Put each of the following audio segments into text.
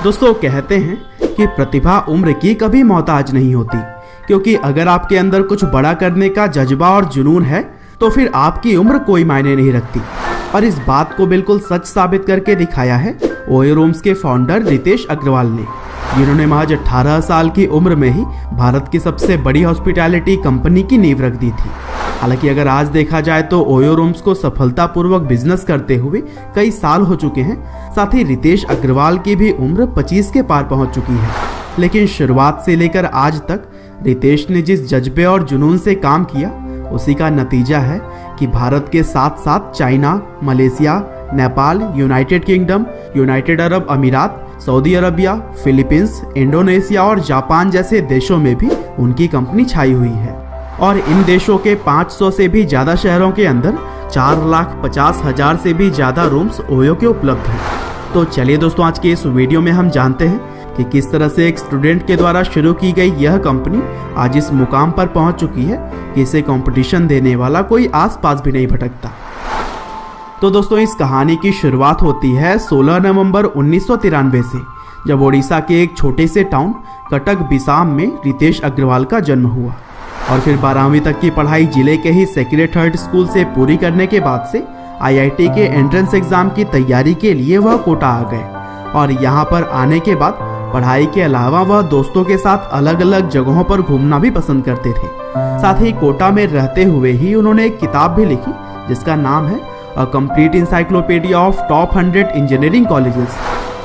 दोस्तों कहते हैं कि प्रतिभा उम्र की कभी मोहताज नहीं होती, क्योंकि अगर आपके अंदर कुछ बड़ा करने का जज्बा और जुनून है तो फिर आपकी उम्र कोई मायने नहीं रखती। और इस बात को बिल्कुल सच साबित करके दिखाया है ओयो रूम्स के फाउंडर रितेश अग्रवाल ने, जिन्होंने महज 18 साल की उम्र में ही भारत की सबसे बड़ी हॉस्पिटैलिटी कंपनी की नींव रख दी थी। हालांकि अगर आज देखा जाए तो ओयो रूम्स को सफलतापूर्वक बिजनेस करते हुए कई साल हो चुके हैं। साथ ही रितेश अग्रवाल की भी उम्र 25 के पार पहुंच चुकी है। लेकिन शुरुआत से लेकर आज तक रितेश ने जिस जज्बे और जुनून से काम किया, उसी का नतीजा है कि भारत के साथ साथ China, Malaysia, Nepal, United kingdom, United Arab अमीरात, सऊदी अरबिया, फिलीपींस, इंडोनेशिया और जापान जैसे देशों में भी उनकी कंपनी छाई हुई है। और इन देशों के 500 से भी ज़्यादा शहरों के अंदर 4,50,000 से भी ज़्यादा रूम्स ओयो के उपलब्ध हैं। तो चलिए दोस्तों, आज के इस वीडियो में हम जानते हैं कि किस तरह से एक स्टूडेंट के द्वारा शुरू की गई यह कंपनी आज इस मुकाम पर पहुंच चुकी है कि इसे कंपटीशन देने वाला कोई आसपास भी नहीं भटकता। तो दोस्तों, इस कहानी की शुरुआत होती है 16 नवंबर 1993 से, जब ओडिशा के एक छोटे से टाउन कटक बिसाम में रितेश अग्रवाल का जन्म हुआ। और फिर 12वीं तक की पढ़ाई जिले के ही सेक्रेड हार्ट स्कूल से पूरी करने के बाद से IIT के एंट्रेंस एग्जाम की तैयारी के लिए वह कोटा आ गए। और यहाँ पर आने के बाद पढ़ाई के अलावा वह दोस्तों के साथ अलग अलग जगहों पर घूमना भी पसंद करते थे। साथ ही कोटा में रहते हुए ही उन्होंने एक किताब भी लिखी जिसका नाम है a complete encyclopedia of top 100 engineering colleges.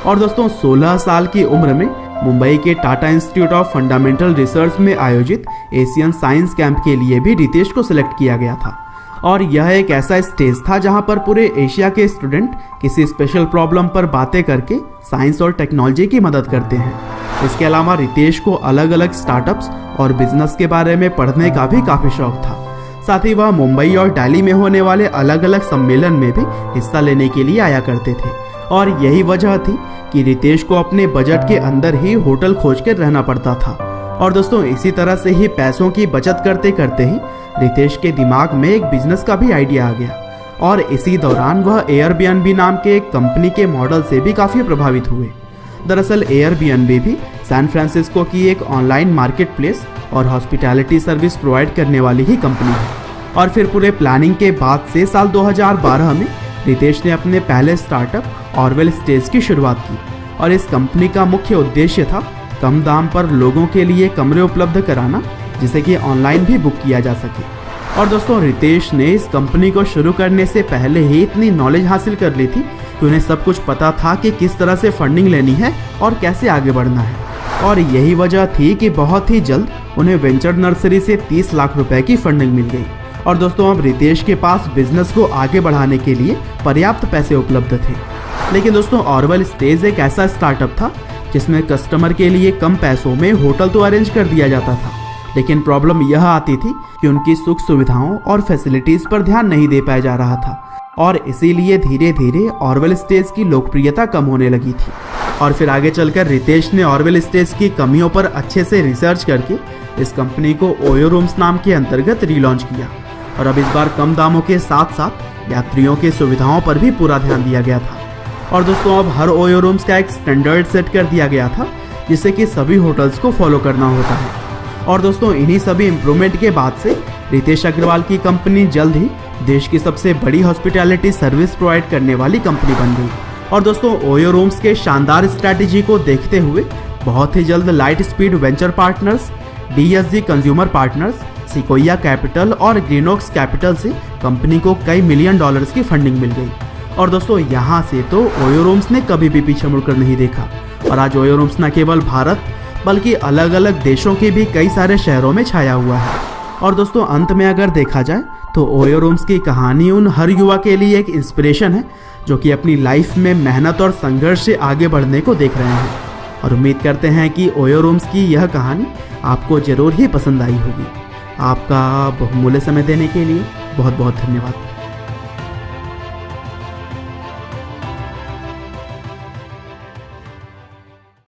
और दोस्तों, 16 साल की उम्र में मुंबई के Tata institute of fundamental research में आयोजित एशियन साइंस कैंप के लिए भी रितेश को सिलेक्ट किया गया था। और यह एक ऐसा स्टेज था जहां पर पूरे एशिया के स्टूडेंट किसी स्पेशल प्रॉब्लम पर बातें करके साइंस और टेक्नोलॉजी की मदद करते हैं। इसके अलावा रितेश को अलग अलग स्टार्टअप्स और बिजनेस के बारे में पढ़ने का भी काफ़ी शौक था। साथ ही वह मुंबई और दिल्ली में होने वाले अलग अलग सम्मेलन में भी हिस्सा लेने के लिए आया करते थे। और यही वजह थी कि रितेश को अपने बजट के अंदर ही होटल खोज कर रहना पड़ता था। और दोस्तों, इसी तरह से ही पैसों की बचत करते करते ही रितेश के दिमाग में एक बिजनेस का भी आइडिया आ गया। और इसी दौरान वह एयरबीएनबी नाम के एक कंपनी के मॉडल से भी काफ़ी प्रभावित हुए। दरअसल एयरबीएनबी भी सैन फ्रांसिस्को की एक ऑनलाइन मार्केट प्लेस और हॉस्पिटैलिटी सर्विस प्रोवाइड करने वाली ही कंपनी है। और फिर पूरे प्लानिंग के बाद से साल 2012 में रितेश ने अपने पहले स्टार्टअप ऑरवेल स्टेज की शुरुआत की। और इस कंपनी का मुख्य उद्देश्य था कम दाम पर लोगों के लिए कमरे उपलब्ध कराना, जिसे कि ऑनलाइन भी बुक किया जा सके। और दोस्तों, रितेश ने इस कंपनी को शुरू करने से पहले ही इतनी नॉलेज हासिल कर ली थी कि उन्हें सब कुछ पता था कि किस तरह से फंडिंग लेनी है और कैसे आगे बढ़ना है। और यही वजह थी कि बहुत ही जल्द उन्हें वेंचर नर्सरी से 30 लाख रुपए की फंडिंग मिल गई। और दोस्तों, अब रितेश के पास बिजनेस को आगे बढ़ाने के लिए पर्याप्त पैसे उपलब्ध थे। लेकिन दोस्तों, ऑरवेल स्टेज एक ऐसा स्टार्टअप था जिसमें कस्टमर के लिए कम पैसों में होटल तो अरेंज कर दिया जाता था, लेकिन प्रॉब्लम यह आती थी कि उनकी सुख सुविधाओं और फैसिलिटीज पर ध्यान नहीं दे पाया जा रहा था। और इसीलिए धीरे धीरे ऑरवेल स्टेज की लोकप्रियता कम होने लगी थी। और फिर आगे चलकर रितेश ने ऑरवेल स्टेज की कमियों पर अच्छे से रिसर्च करके इस कंपनी को ओयो रूम्स नाम के अंतर्गत रीलॉन्च किया। और अब इस बार कम दामों के साथ साथ यात्रियों की सुविधाओं पर भी पूरा ध्यान दिया गया था। और दोस्तों, अब हर ओयो रूम्स का एक स्टैंडर्ड सेट कर दिया गया था, जिससे कि सभी होटल्स को फॉलो करना होता है। और दोस्तों, इन्हीं सभी इम्प्रूवमेंट के बाद से रितेश अग्रवाल की कंपनी जल्द ही देश की सबसे बड़ी हॉस्पिटैलिटी सर्विस प्रोवाइड करने वाली कंपनी बन गई। और दोस्तों, ओयो रूम्स के शानदार स्ट्रैटेजी को देखते हुए बहुत ही जल्द light speed venture partners, DSG consumer partners, sequoia capital और ग्रीनोक्स कैपिटल से कंपनी को कई $मिलियन की फंडिंग मिल गई। और दोस्तों, यहाँ से तो ओयो रूम्स ने कभी भी पीछे मुड़कर नहीं देखा। और आज ओयो रूम्स न केवल भारत बल्कि अलग अलग देशों के भी कई सारे शहरों में छाया हुआ है। और दोस्तों, अंत में अगर देखा जाए तो ओयो रूम्स की कहानी उन हर युवा के लिए एक इंस्पिरेशन है जो कि अपनी लाइफ में मेहनत और संघर्ष से आगे बढ़ने को देख रहे हैं। और उम्मीद करते हैं कि ओयो रूम्स की यह कहानी आपको जरूर ही पसंद आई होगी। आपका बहुमूल्य समय देने के लिए बहुत बहुत धन्यवाद।